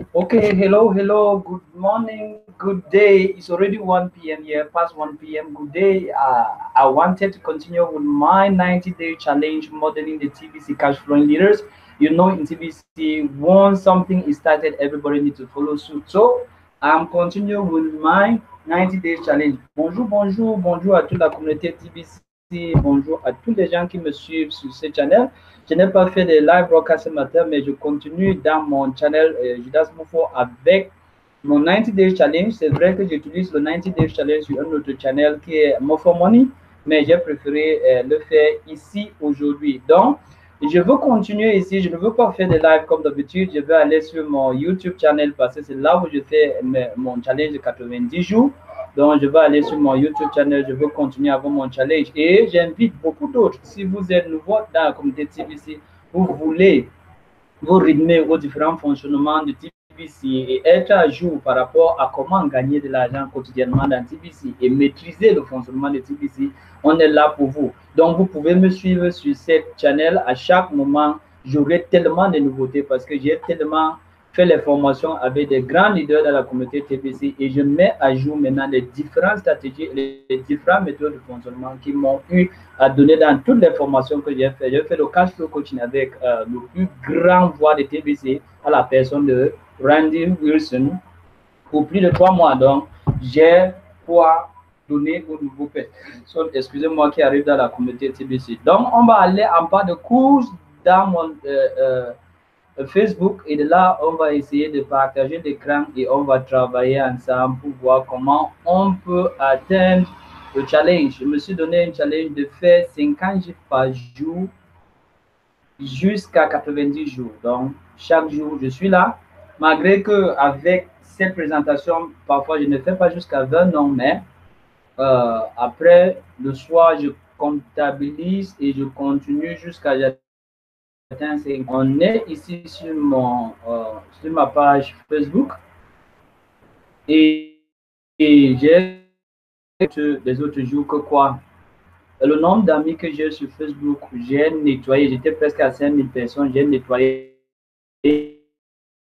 Okay, hello, good morning, good day. It's already 1 p.m. here, past 1 p.m. Good day. I wanted to continue with my 90-day challenge modeling the TBC cash flowing leaders. You know, in TBC, once something is started, everybody needs to follow suit. So, I'm continuing with my 90 days challenge. Bonjour à toute la communauté TBC. Bonjour à tous les gens qui me suivent sur ce channel. Je n'ai pas fait de live broadcast ce matin, mais je continue dans mon channel Judas Moufo avec mon 90 Days Challenge. C'est vrai que j'utilise le 90 Days Challenge sur un autre channel qui est Mofo Money, mais j'ai préféré le faire ici aujourd'hui. Donc, je veux continuer ici. Je ne veux pas faire de live comme d'habitude. Je vais aller sur mon YouTube channel parce que c'est là où je fais mon challenge de 90 jours. Donc, je vais aller sur mon YouTube channel, je veux continuer avec mon challenge. Et j'invite beaucoup d'autres. Si vous êtes nouveau dans la communauté TBC, vous voulez vous rythmer aux différents fonctionnements de TBC et être à jour par rapport à comment gagner de l'argent quotidiennement dans TBC et maîtriser le fonctionnement de TBC, on est là pour vous. Donc, vous pouvez me suivre sur cette channel à chaque moment. J'aurai tellement de nouveautés parce que j'ai tellement fait les formations avec des grands leaders dans la communauté TBC et je mets à jour maintenant les différentes stratégies et les différentes méthodes de fonctionnement qui m'ont eu à donner dans toutes les formations que j'ai fait. J'ai fait le cash flow coaching avec le plus grand voix de TBC à la personne de Randy Wilson pour plus de 3 mois. Donc, j'ai quoi donner aux nouveaux personnes, excusez-moi, qui arrivent dans la communauté TBC. Donc, on va aller en pas de course dans mon Facebook et de là, on va essayer de partager l'écran et on va travailler ensemble pour voir comment on peut atteindre le challenge. Je me suis donné un challenge de faire 50 chiffres par jour jusqu'à 90 jours. Donc, chaque jour, je suis là. Malgré que avec cette présentation, parfois, je ne fais pas jusqu'à 20 non, mais après, le soir, je comptabilise et je continue jusqu'à on est ici sur ma page Facebook et j'ai des autres jours que quoi. Le nombre d'amis que j'ai sur Facebook, j'ai nettoyé, j'étais presque à 5000 personnes, j'ai nettoyé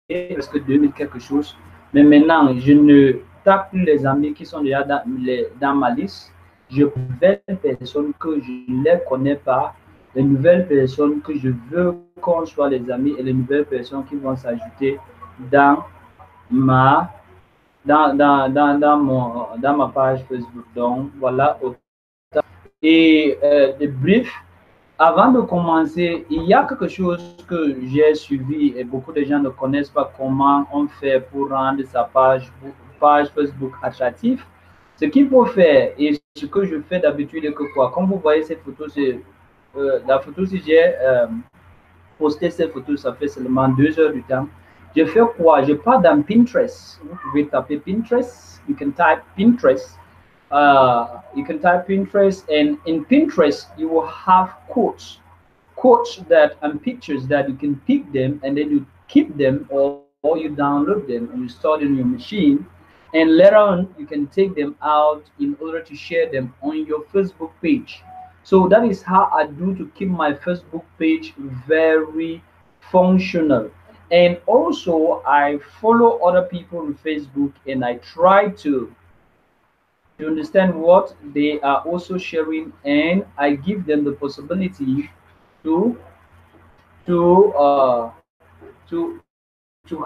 presque 2000 quelque chose. Mais maintenant, je ne tape plus les amis qui sont déjà dans ma liste. Je nouvelles personnes que je ne les connais pas, les nouvelles personnes que je veux qu'on soit les amis et les nouvelles personnes qui vont s'ajouter dans ma dans ma page Facebook. Donc voilà. Et de brief, avant de commencer, il y a quelque chose que j'ai suivi et beaucoup de gens ne connaissent pas comment on fait pour rendre sa page Facebook attractive. Ce qu'il faut faire et ce que je fais d'habitude est que quoi, comme vous voyez cette photo, c'est la photo si j'ai posté cette photo, ça fait seulement 2 heures du temps. Je fais quoi? Je pars dans Pinterest. Vous pouvez taper Pinterest. You can type Pinterest. And in Pinterest you will have quotes that and pictures that you can pick them and then you keep them or you download them and you store them in your machine and later on you can take them out in order to share them on your Facebook page. So that is how I do to keep my Facebook page very functional. And also I follow other people on Facebook and I try to understand what they are also sharing and I give them the possibility to to uh to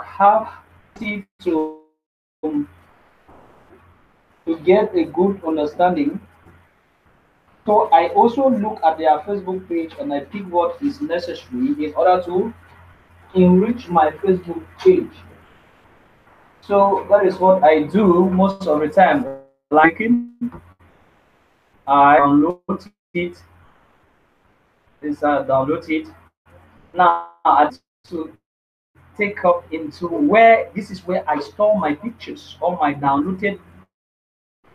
have to get a good understanding. So I also look at their Facebook page and I pick what is necessary in order to enrich my Facebook page. So that is what I do most of the time. Liking, I download it. This I download it. Now I to take up into where this is where I store my pictures, all my downloaded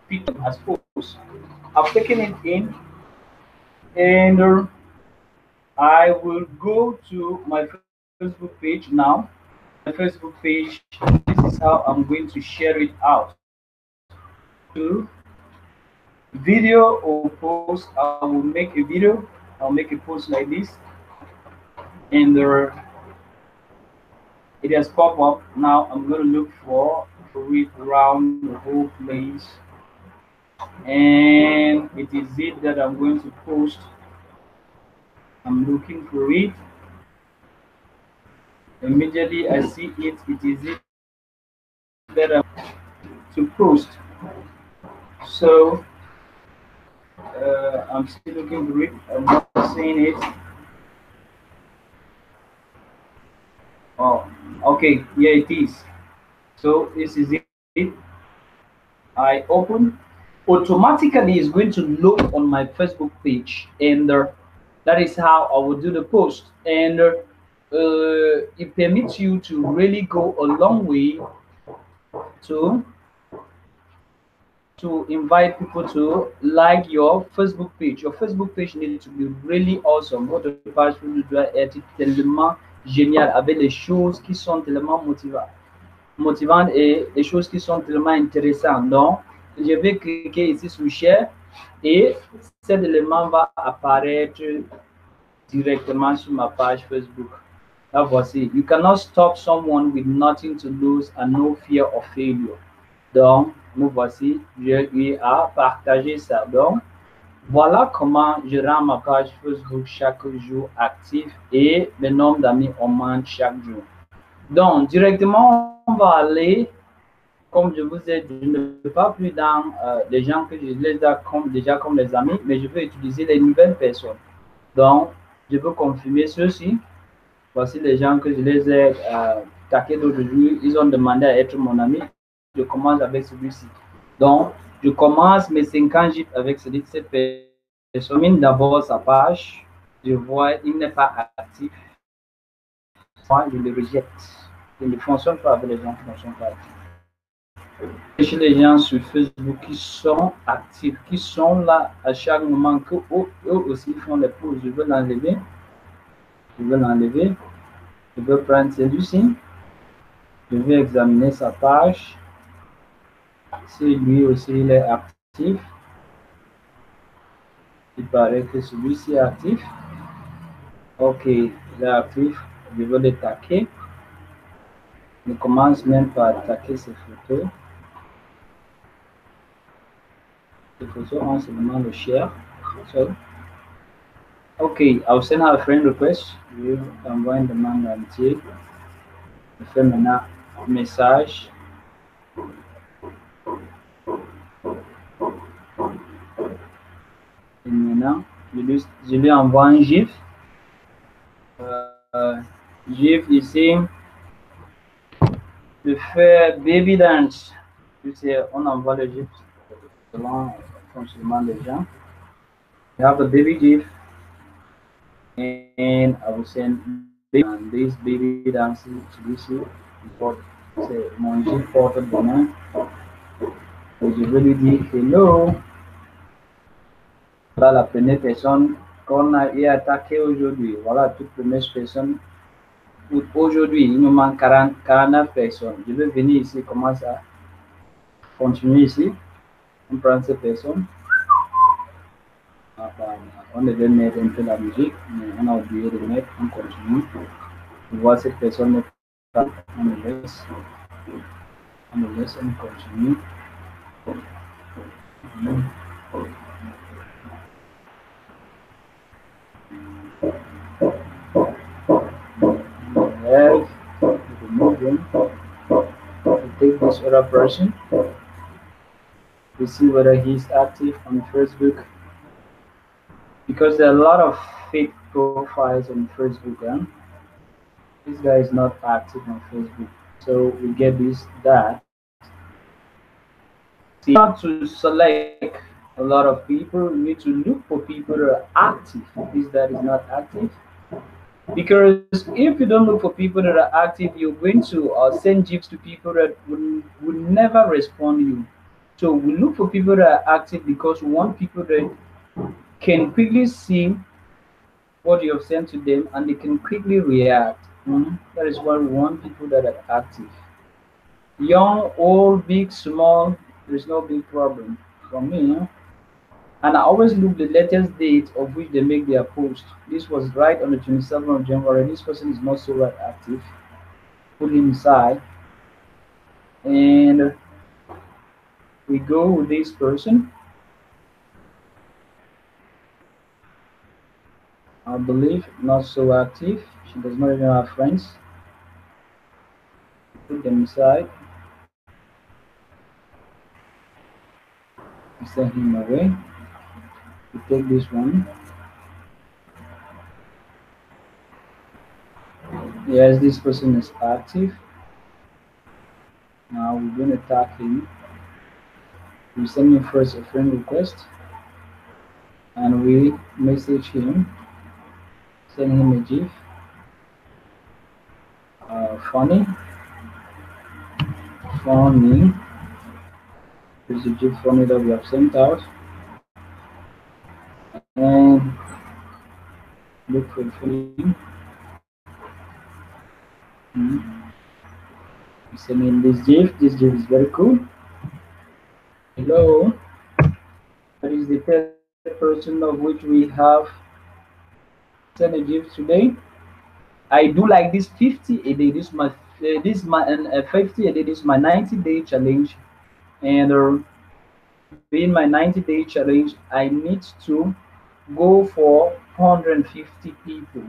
pictures as photos. I've taken it in and I will go to my Facebook page now. My Facebook page, this is how I'm going to share it out. To video or post, I will make a video, I'll make a post like this and It has popped up. Now I'm going to look for it around the whole place, and it is it that I'm going to post. I'm looking for it. Immediately I see it. It is it that I'm to post. So I'm still looking for it. I'm not seeing it. Oh, okay. Yeah, it is. So this is it. I open. Automatically, it's going to load on my Facebook page, and that is how I will do the post. And it permits you to really go a long way to invite people to like your Facebook page. Your Facebook page needs to be really awesome. Votre page doit être tellement géniale avec les choses qui sont tellement motivantes et les choses qui sont tellement intéressantes. Donc, je vais cliquer ici sur Share et cet élément va apparaître directement sur ma page Facebook. Là, voici. You cannot stop someone with nothing to lose and no fear of failure. Donc, nous voici, je lui ai partagé ça. Donc, voilà comment je rends ma page Facebook chaque jour active et le nombre d'amis augmente chaque jour. Donc, directement, on va aller, comme je vous ai dit, je ne vais pas plus dans les gens que je les ai déjà comme les amis, mais je vais utiliser les nouvelles personnes. Donc, je peux confirmer ceci. Voici les gens que je les ai taqués d'aujourd'hui. Ils ont demandé à être mon ami. Je commence avec celui-ci. Donc, je commence mes 50 gifs avec cette personne. D'abord sa page. Je vois, il n'est pas actif. Moi, je le rejette. Je ne fonctionne pas avec les gens qui ne sont pas actifs. Chez les gens sur Facebook qui sont actifs, qui sont là à chaque moment, que eux aussi font les pauses. Je veux l'enlever. Je veux l'enlever. Je veux prendre celui-ci. Je vais examiner sa page. Si lui aussi il est actif, il paraît que celui-ci est actif. Ok, il est actif. Je vais le taquer. Je commence même par attaquer ces photos. Les photos ont seulement le share. So, ok, I'll send her a friend request. Je vais envoyer une demande entière. Je fais maintenant un message. Et maintenant, je lui envoie un gif. Gif ici. De faire baby dance. On envoie le gif selon le fonctionnement des gens. I have a baby gif. And I will send this baby dancing to this c'est mon gif porte bonheur. Et je vais lui dire hello. Voilà la première personne qu'on a attaqué aujourd'hui. Voilà toute première personne. Aujourd'hui, il nous manque 49 personnes. Je vais venir ici, commence à continuer ici. On prend ces personnes. On devait mettre un peu la musique, mais on a oublié de mettre. On continue. On voit cette personne. On le laisse. On continue. Remove him. We take this other person. We see whether he's active on Facebook. Because there are a lot of fake profiles on Facebook. This guy is not active on Facebook. So we get that. See, not to select a lot of people, we need to look for people that are active. That is not active. Because if you don't look for people that are active, you're going to send gifs to people that will never respond to you. So we look for people that are active because we want people that can quickly see what you have sent to them and they can quickly react. That is why we want people that are active. Young, old, big, small, there's no big problem for me. And I always look the latest date of which they make their post. This was right on the 27th of January. This person is not so active. put him inside, and we go with this person. I believe not so active. She does not even have friends. Put them inside. We send him away. We take this one. Yes, this person is active. Now we're going to tag him. We send him first a friend request, and we message him, send him a GIF. Funny. This is a GIF funny that we have sent out. And look for the funny. Send in this GIF. This GIF is very cool. Hello. That is the third person of which we have sent a GIF today. I do like this 50 a day. This my 50 a day. This is my 90-day challenge, and being my 90-day challenge, I need to go for 150 people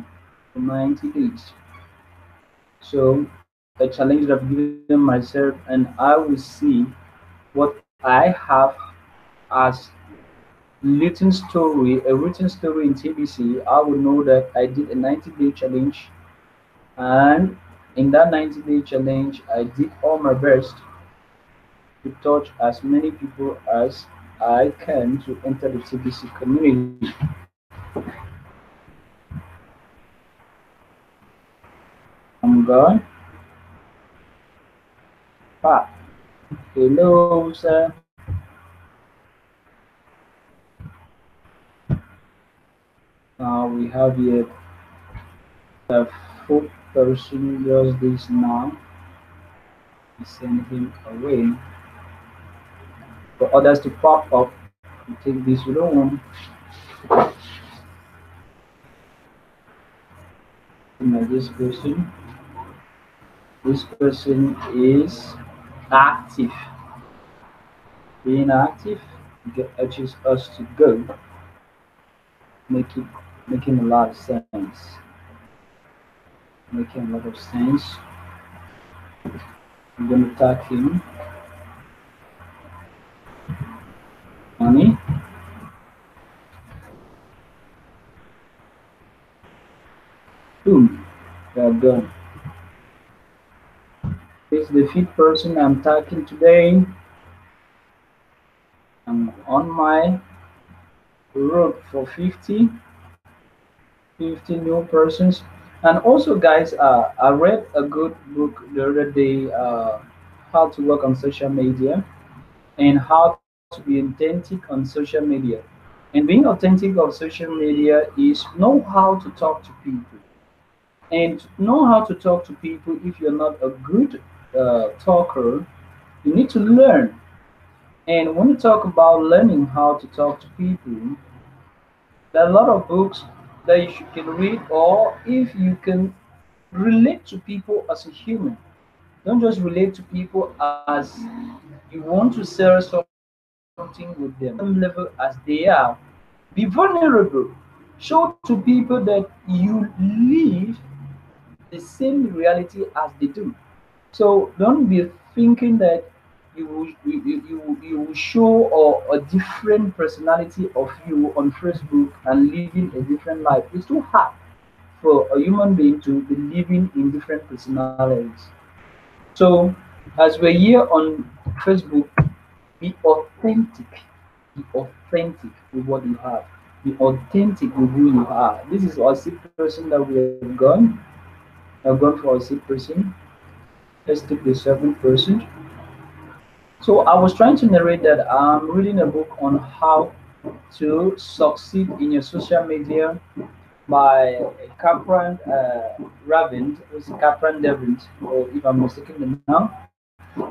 for 90 days. So a challenge that I've given myself, and I will see what I have as a written story in TBC. I will know that I did a 90-day challenge, and in that 90-day challenge, I did all my best to touch as many people as I can to enter the TBC community. I'm gone. Ah, hello, sir. Now we have here a fourth person does this now. We send him away. For others to pop up, we take this room. This person. This person is active. Being active urges us to go. Making a lot of sense. Making a lot of sense. I'm going to tag him. Money. Boom. We are done. This is the fifth person I'm tagging today. I'm on my road for 50 new persons. And also, guys, I read a good book the other day, how to work on social media and how to be authentic on social media. And being authentic on social media is know how to talk to people. And know how to talk to people. If you're not a good talker, you need to learn. And when you talk about learning how to talk to people, there are a lot of books that you can read, or if you can relate to people as a human. Don't just relate to people as you want to sell something with them. Same level as they are. Be vulnerable. Show to people that you live the same reality as they do. So don't be thinking that you will show a different personality of you on Facebook and living a different life. It's too hard for a human being to be living in different personalities. So as we're here on Facebook, be authentic. Be authentic with what you have. Be authentic with who you are. This is our sick person that we have gone. I've gone for a sick person. Let's take the seventh person. So I was trying to narrate that I'm reading a book on how to succeed in your social media by Capran Ravind, who's Capran Devin, or if I'm mistaken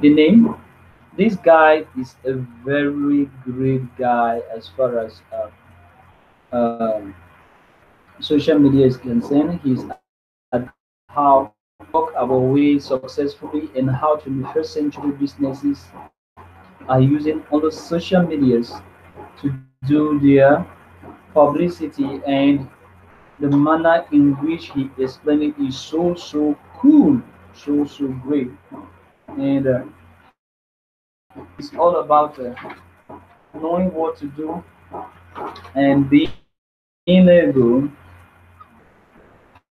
the name. This guy is a very great guy as far as um, social media is concerned. He's at how talk about ways successfully and how 21st century businesses are using all the social medias to do their publicity, and the manner in which he explained it is so cool, so great. And it's all about knowing what to do and being able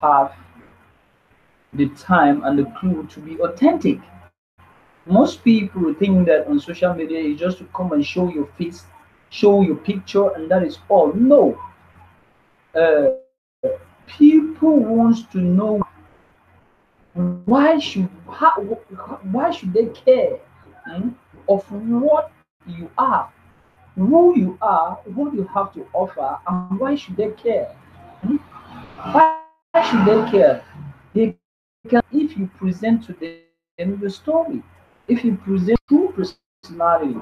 have the time and the clue to be authentic. Most people think that on social media is just to come and show your face, show your picture, and that is all. No, people wants to know why should they care, of what you are, who you are, what you have to offer, and why should they care? Hmm? Why should they care? They can if you present to them your story, if you present true personality,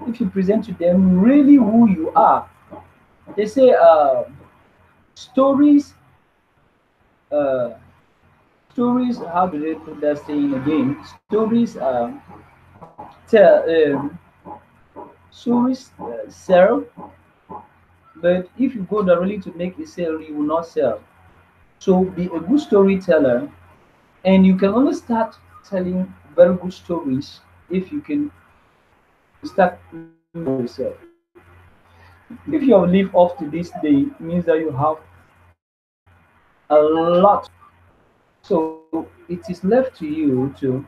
if you present to them really who you are. They say stories, uh, stories. How do they put that saying again? Stories tell, stories sell, but if you go directly to make a sale, you will not sell. So be a good storyteller, and you can only start telling very good stories if you can start knowing yourself. If you have lived up to this day, it means that you have a lot. So it is left to you to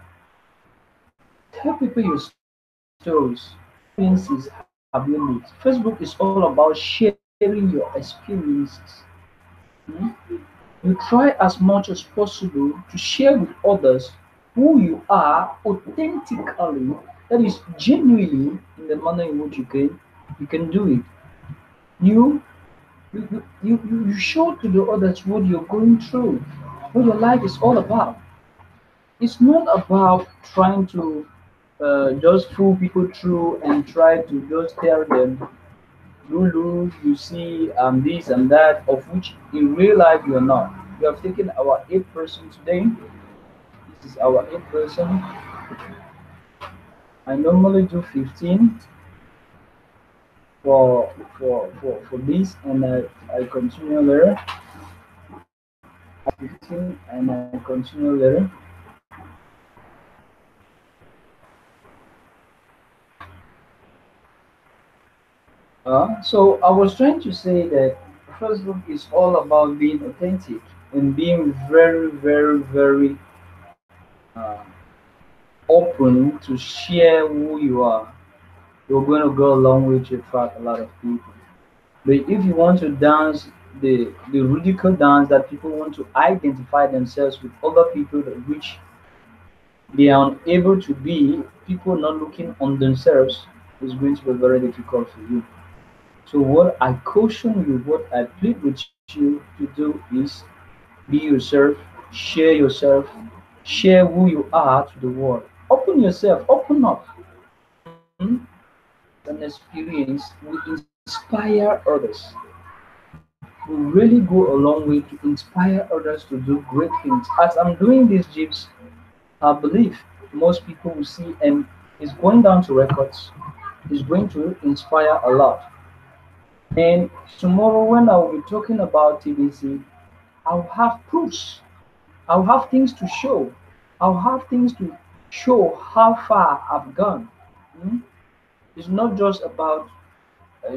tell people your stories. Experiences have you lived? Facebook is all about sharing your experiences. Hmm? You try as much as possible to share with others who you are authentically, that is genuinely, in the manner in which you can do it. You you show to the others what you're going through, what your life is all about. It's not about trying to just fool people through and try to just tell them, Lulu, you see, this and that, of which in real life you're not. We have taken our 8 person today. This is our 8 person. I normally do 15 for this, and I continue later. 15 and I continue later. So I was trying to say that Facebook is all about being authentic and being very uh, open to share who you are. You're going to go a long way to attract a lot of people. But if you want to dance the radical dance that people want to identify themselves with other people that which they are unable to be, people not looking on themselves, is going to be very difficult for you. So what I caution you, what I plead with you to do is be yourself, share share who you are to the world. Open yourself, open up. Hmm? An experience will inspire others. Will really go a long way to inspire others to do great things. As I'm doing these jigs, I believe most people will see, and it's going down to records. It's going to inspire a lot. And tomorrow, when I will be talking about TBC, I'll have proofs. I'll have things to show. I'll have things to show how far I've gone. Hmm? It's not just about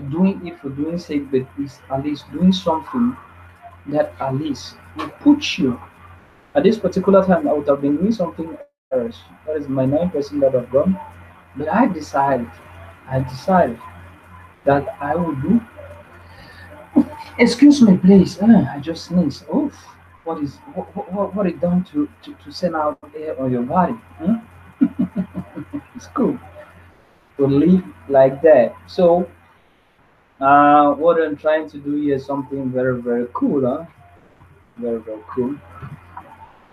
doing it for doing sake, but it's at least doing something that at least will put you. At this particular time, I would have been doing something else. That is my 9% that I've done. But I decided that I would do. Excuse me, please. I just sneezed. Oof. What it done to send out air on your body? Hmm? It's cool to live like that. So, what I'm trying to do here is something very cool, huh? Very cool.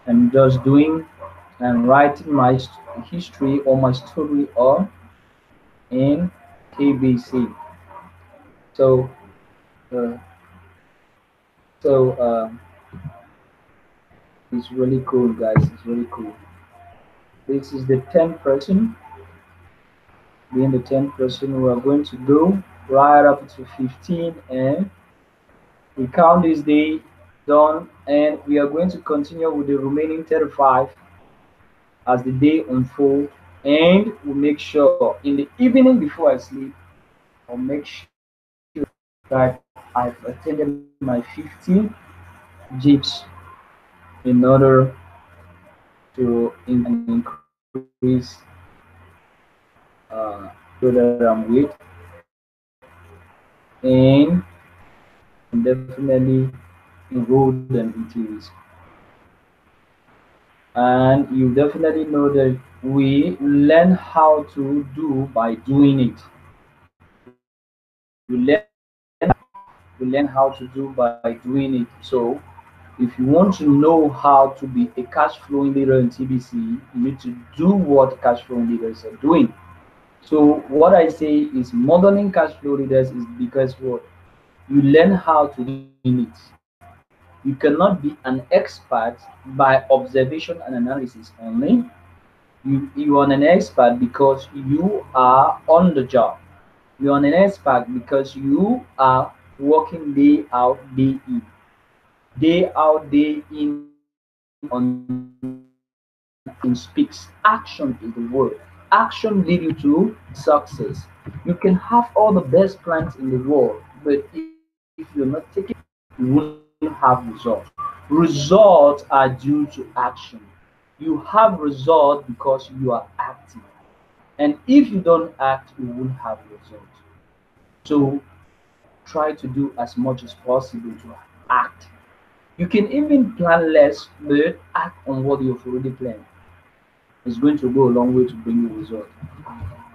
I'm just doing and writing my history or my story or in KBC. So, uh, so It's really cool, guys. It's really cool. This is the 10th person. Being the 10th person, we are going to go right up to 15, and we count this day done, and we are going to continue with the remaining 35 as the day unfolds. And we'll make sure in the evening before I sleep, I'll make sure that I've attended my 15 jeeps in order to increase that I'm with, and definitely enroll them into it. And you definitely know that we learn how to do by doing it. We learn how to do by doing it. So if you want to know how to be a cash flowing leader in TBC, you need to do what cash flowing leaders are doing. So what I say is modeling cash flow leaders is because what you learn how to do it. You cannot be an expert by observation and analysis only. You are an expert because you are on the job. You are an expert because you are working day out, day in. Day out, day in on action speaks. Action is the word. Action lead you to success. You can have all the best plans in the world, but if you're not taking, you won't have results. Results are due to action. You have results because you are active. And if you don't act, you won't have results. So try to do as much as possible to act. You can even plan less, but act on what you've already planned. It's going to go a long way to bring you results.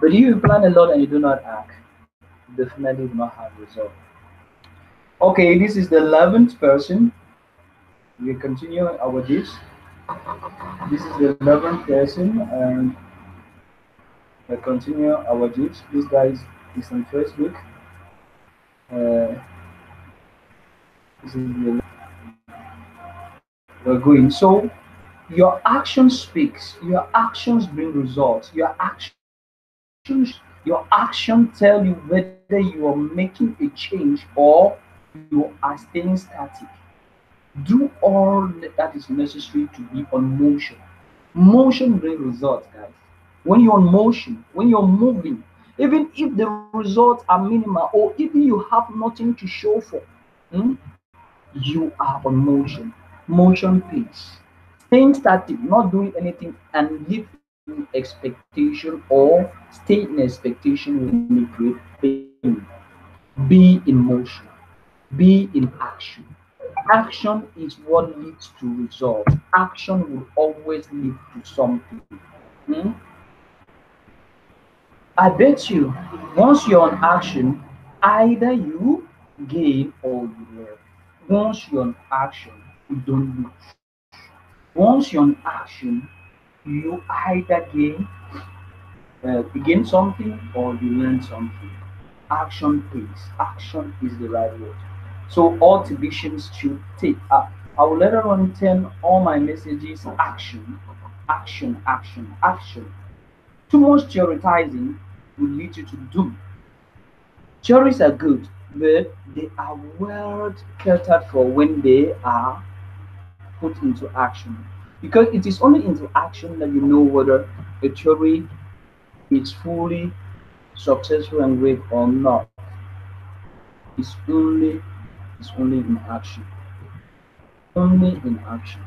But if you plan a lot and you do not act, you definitely will not have results. Okay, this is the 11th person. We continue our this. This is the 11th person, and we continue our this. This guy is on Facebook. Uh, this is the we're going. So your action speaks. Your actions bring results. Your action tell you whether you are making a change or you are staying static. Do all that is necessary to be on motion. Motion brings results, guys. When you're on motion, when you're moving, even if the results are minimal or even you have nothing to show for, hmm, you are on motion. Motion pays. Staying static, not doing anything, and live in expectation or stay in expectation will make great pain. Be in motion. Be in action. Action is what leads to results. Action will always lead to something. Hmm? I bet you, once you're on action, either you gain or you learn. Once you're on action, you don't lose. Once you're on action, you either gain something or you learn something. Action pays. Action is the right word. So all divisions should take up. I will later on turn all my messages action, action, action, action. Too much theorizing will lead you to doom. Theories are good, but they are well catered for when they are put into action. Because it is only into action that you know whether a theory is fully successful and great or not. It's only it's only in action. Only in action.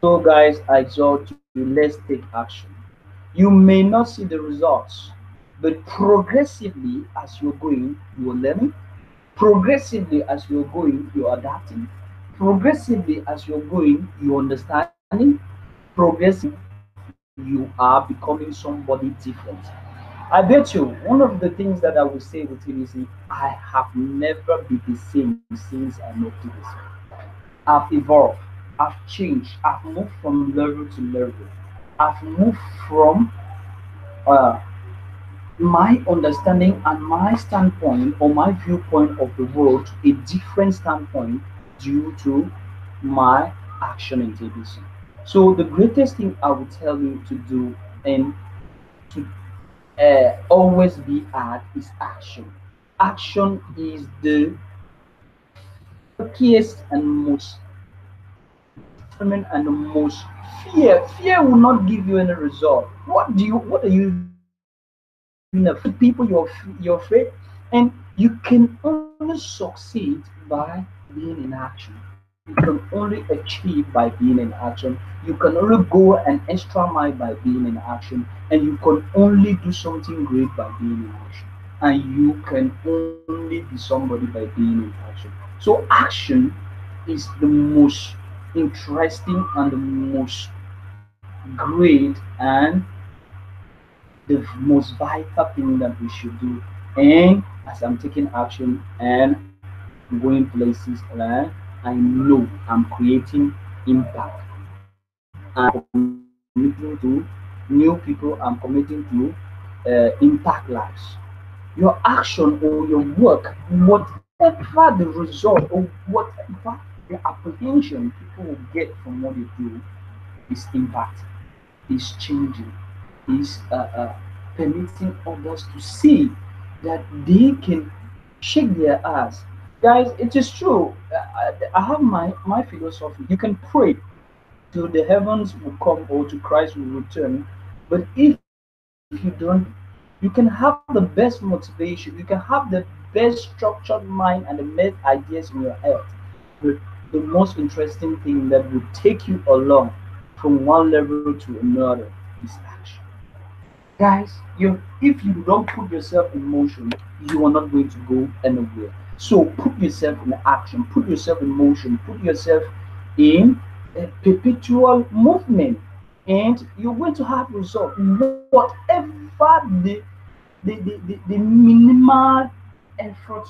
So guys, I exhort you, let's take action. You may not see the results, but progressively as you're going, you're learning. Progressively as you're going, you're adapting. Progressively as you're going, you're understanding. Progressively you are becoming somebody different. I bet you one of the things that I will say with TBC, I have never been the same since I know TBC. I've evolved, I've changed, I've moved from level to level. I've moved from uh, my understanding and my standpoint or my viewpoint of the world to a different standpoint due to my action in TBC. So the greatest thing I would tell you to do and to always be at is action. Action is the luckiest and most determined and the most fear will not give you any result. What are you even afraid? People your faith, and you can only succeed by being in action. You can only achieve by being in action. You can only go an extra mile by being in action, and you can only do something great by being in action. And you can only be somebody by being in action. So action is the most interesting and the most great and the most vital thing that we should do. And as I'm taking action and going places, I know I'm creating impact. I'm committing to new people. I'm committing to impact lives. Your action or your work, whatever the result or whatever the apprehension people will get from what you do, is impact, is changing, is permitting others to see that they can shake their ass. Guys, it is true. I have my philosophy. You can pray till the heavens will come or to Christ will return, but if you don't, you can have the best motivation, you can have the best structured mind and the best ideas in your head, but the most interesting thing that will take you along from one level to another is action. Guys, if you don't put yourself in motion, you are not going to go anywhere. So put yourself in action, put yourself in motion, put yourself in a perpetual movement, and you're going to have results. Whatever the minimal effort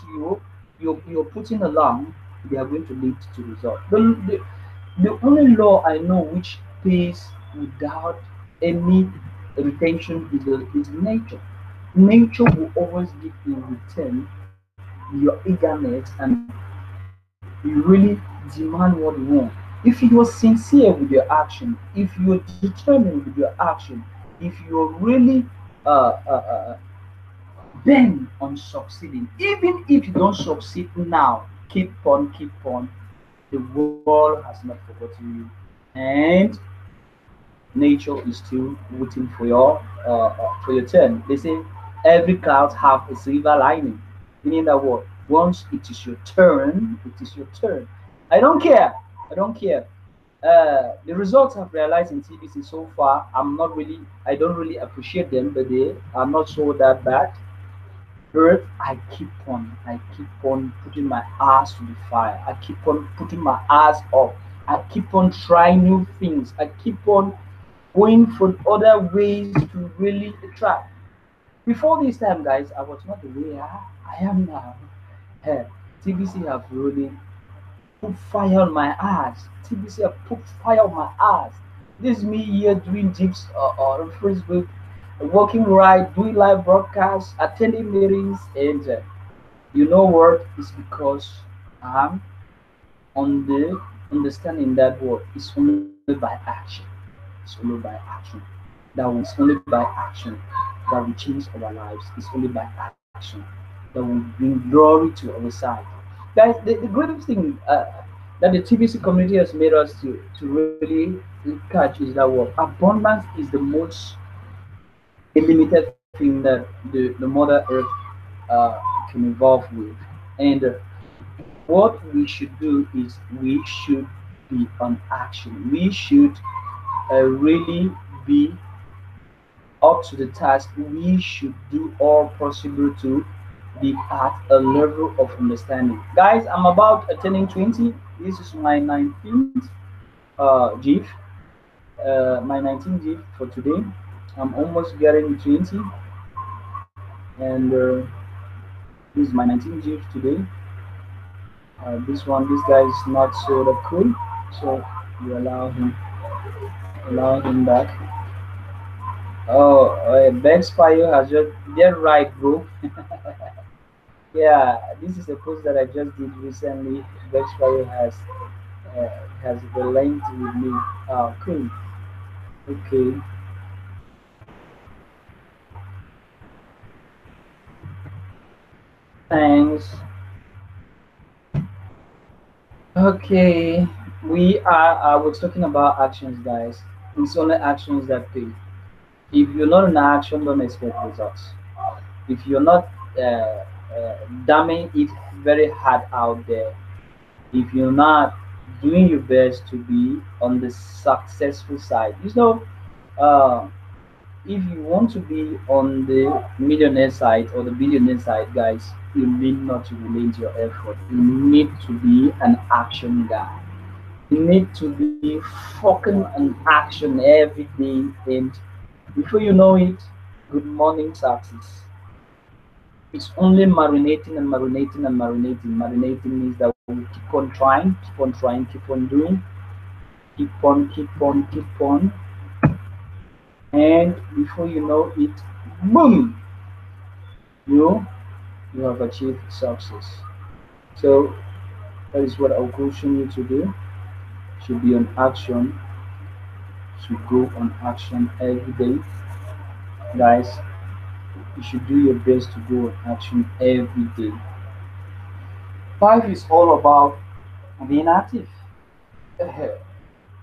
you're putting along, they are going to lead to results. The only law I know which pays without any retention is nature. Nature will always give in return your eagerness and you really demand what you want. If you are sincere with your action, if you're determined with your action, if you're really uh, uh, uh, bent on succeeding, even if you don't succeed now, keep on. The world has not forgotten you, and nature is still waiting for your turn. They say every cloud have a silver lining, meaning that what once it is your turn, it is your turn. I don't care. I don't care. The results I've realized in TBC so far, I don't really appreciate them, but they are not so that bad. But I keep on putting my ass to the fire. I keep on putting my ass up. I keep on trying new things. I keep on going for other ways to really attract. Before this time, guys, I was not the way I am now. Hey, TBC have really put fire on my ass. TBC have put fire on my ass. This is me here doing tips on Facebook, working right, doing live broadcasts, attending meetings, and you know what? It's because I'm on the understanding that what is only by action. It's only by action. It's only by action that will change our lives. It's only by action that will bring glory to our side. Guys, the greatest thing that the TBC community has made us to really catch is that what abundance is the most limited thing that the Mother Earth can evolve with. And what we should do is we should be on action. We should really be up to the task. We should do all possible to be at a level of understanding. Guys, I'm about attaining 20. This is my 19th GIF. My 19th GIF for today. I'm almost getting 20. And this is my 19th GIF today. This guy is not so that cool. So we allow him back. Oh, Backspire has just get right, bro. Yeah, this is a post that I just did recently. Backspire has has linked with me. Cool. Okay. Thanks. Okay. I was talking about actions, guys. It's only actions that pay. If you're not in action, don't expect results. If you're not damming it very hard out there, if you're not doing your best to be on the successful side, uh, if you want to be on the millionaire side or the billionaire side, guys, you need not to relent your effort. You need to be an action guy. You need to be fucking an action every day, and before you know it, good morning success. It's only marinating and marinating and marinating. Marinating means that we keep on trying, keep on trying, keep on doing, keep on, and before you know it, boom, you you have achieved success. So that is what I'll caution you to do. Should be on action, should go on action every day, guys. You should do your best to go on action every day. Life is all about being active.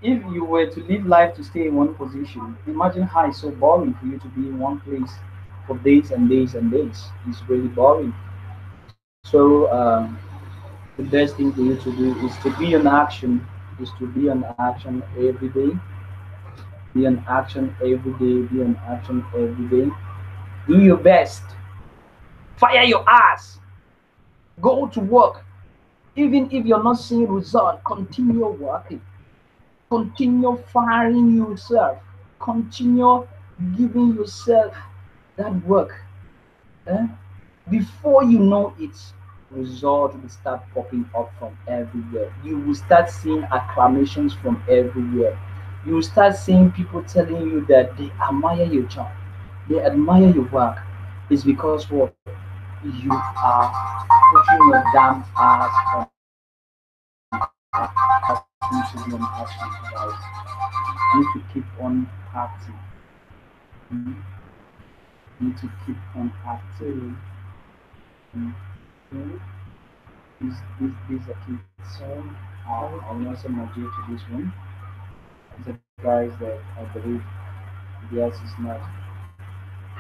If you were to live life to stay in one position, imagine how it's so boring for you to be in one place for days and days and days. It's really boring. So the best thing for you to do is to be on action, is to be on action every day, be on action every day, be on action every day. Do your best. Fire your ass. Go to work. Even if you're not seeing result, continue working. Continue firing yourself. Continue giving yourself that work. eh? Before you know it, result will start popping up from everywhere. You will start seeing acclamations from everywhere. You will start seeing people telling you that they admire your job, they admire your work. It's because what? You are putting your damn ass on acting to be on action, guys. You need to keep on acting. You need to keep on acting. Mm. These are kids song. I'll also merge to this one. These are guys that I believe theirs is not.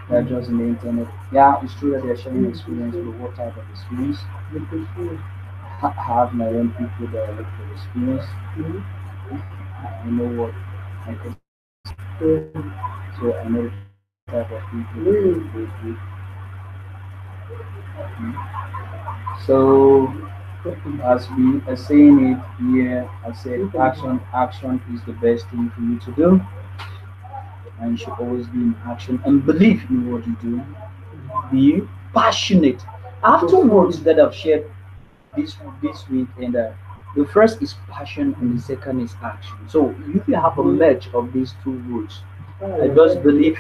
They're just in the internet. Yeah, it's true that they're sharing experience, but what type of experience? I have my own people that I look for experience. I know what I can so I know the type of people with. So as we are saying it here, I said action is the best thing for you to do, and you should always be in action and believe in what you do. Be passionate. Afterwards that I've shared this week, and the first is passion and the second is action. So if you have a match of these two words, I just believe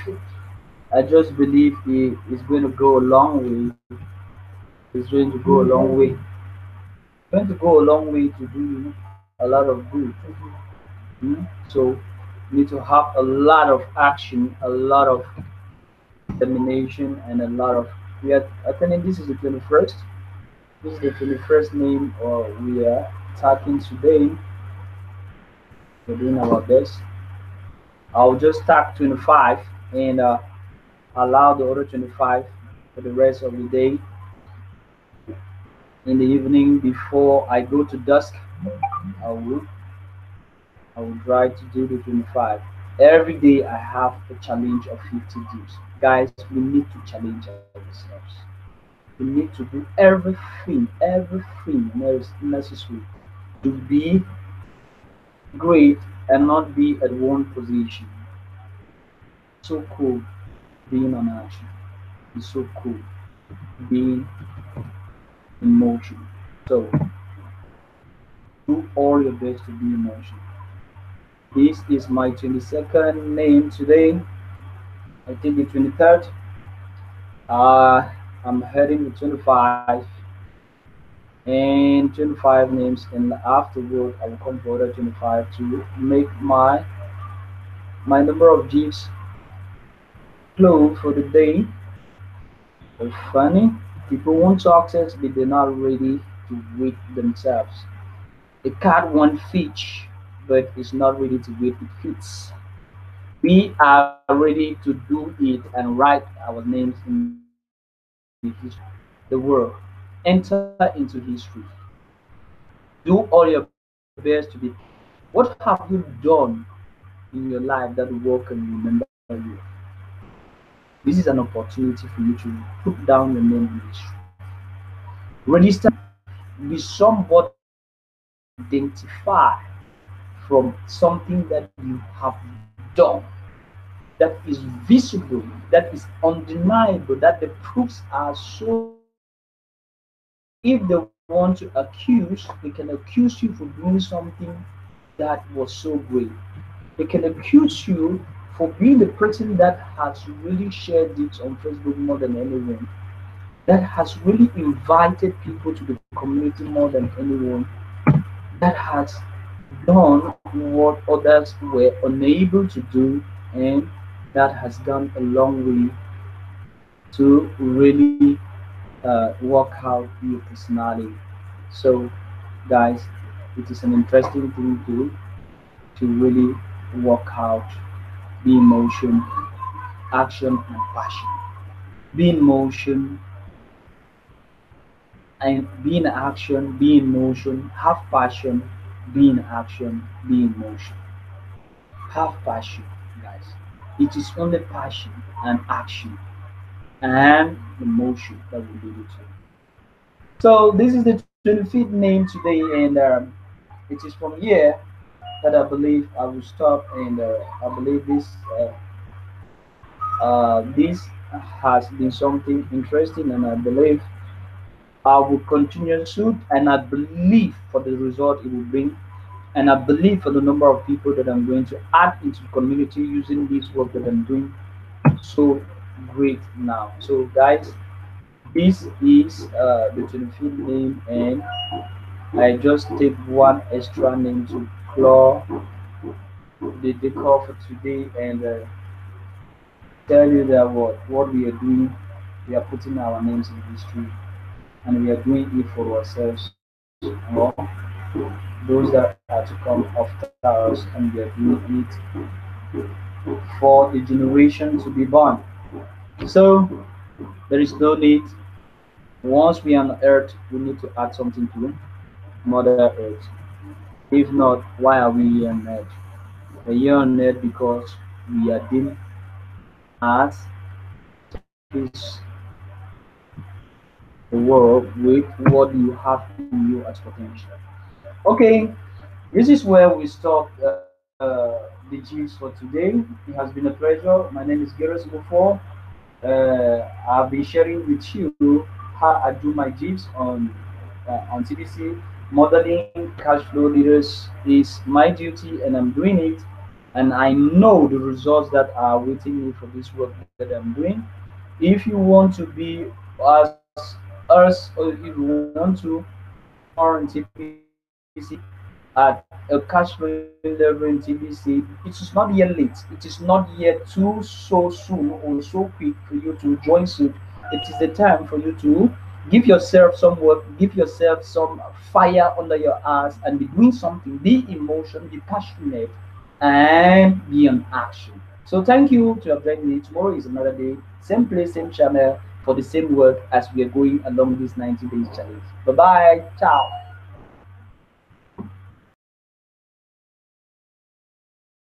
I just believe it is going to go a long way. It's going to go a long way. It's going to go a long way to do a lot of good. So you need to have a lot of action, a lot of determination, and a lot of. We are. I think this is the 21st. This is the 21st name, or we are talking today. We're doing our best. I'll just tag 25 and allow the other 25 for the rest of the day. In the evening before I go to dusk, I will I will try to do the 25. Every day I have a challenge of 50 days. Guys, we need to challenge ourselves. We need to do everything necessary to be great and not be at one position. So cool being on action. It's so cool being in motion. So do all your best to be in motion. This is my 22nd name today. I think the 23rd. I'm heading to 25. and 25 names, and afterward I will come for other 25 to make my number of gifs close for the day. But funny, people want success, but they're not ready to wait themselves. A cat wants fish, but is not ready to wait it fits. We are ready to do it and write our names in the history of the world. Enter into history. Do all your best to be thankful. What have you done in your life that the world can remember you? This is an opportunity for you to put down your name in history. Register, be somebody that can identify from something that you have done, that is visible, that is undeniable, that the proofs are so clear. If they want to accuse, they can accuse you for doing something that was so great. They can accuse you for being the person that has really shared it on Facebook more than anyone, that has really invited people to the community more than anyone, that has done what others were unable to do, and that has gone a long way to really work out your personality. So, guys, it is an interesting thing to really work out the emotion, action, and passion. Be in motion and be in action, be in motion, have passion, be in action, be in motion. Have passion, guys. It is only passion and action and emotion that will lead you to. So this is the 25th name today, and it is from here that I believe I will stop, and I believe this has been something interesting, and I believe I will continue soon, and I believe for the result it will bring, and I believe for the number of people that I'm going to add into the community using this work that I'm doing so great now. So guys, this is the 25th name, and I just take one extra name to claw the decor for today, and tell you that what we are doing, we are putting our names in history, and we are doing it for ourselves or those that are to come after us, and we are doing it for the generation to be born. So there is no need. Once we are on earth, we need to add something to Mother Earth. If not, why are we here on earth? We're here on earth because we are deemed as service the world with what you have in you as potential. Okay, this is where we stop the G's for today. It has been a pleasure. My name is Gareth Before. I've been sharing with you how I do my G's on TBC. Modeling cash flow leaders is my duty, and I'm doing it. And I know the results that are waiting me for this work that I'm doing. If you want to be as us, or if you want to more on TBC at a cash flowing level in TBC, it is not yet late. It is not yet too so soon or so quick for you to join suit. It is the time for you to give yourself some work, give yourself some fire under your ass, and be doing something. Be in motion, be passionate, and be on action. So thank you to have joined me. Tomorrow is another day, same place, same channel for the same work as we are going along this 90 days challenge. Bye bye. Ciao.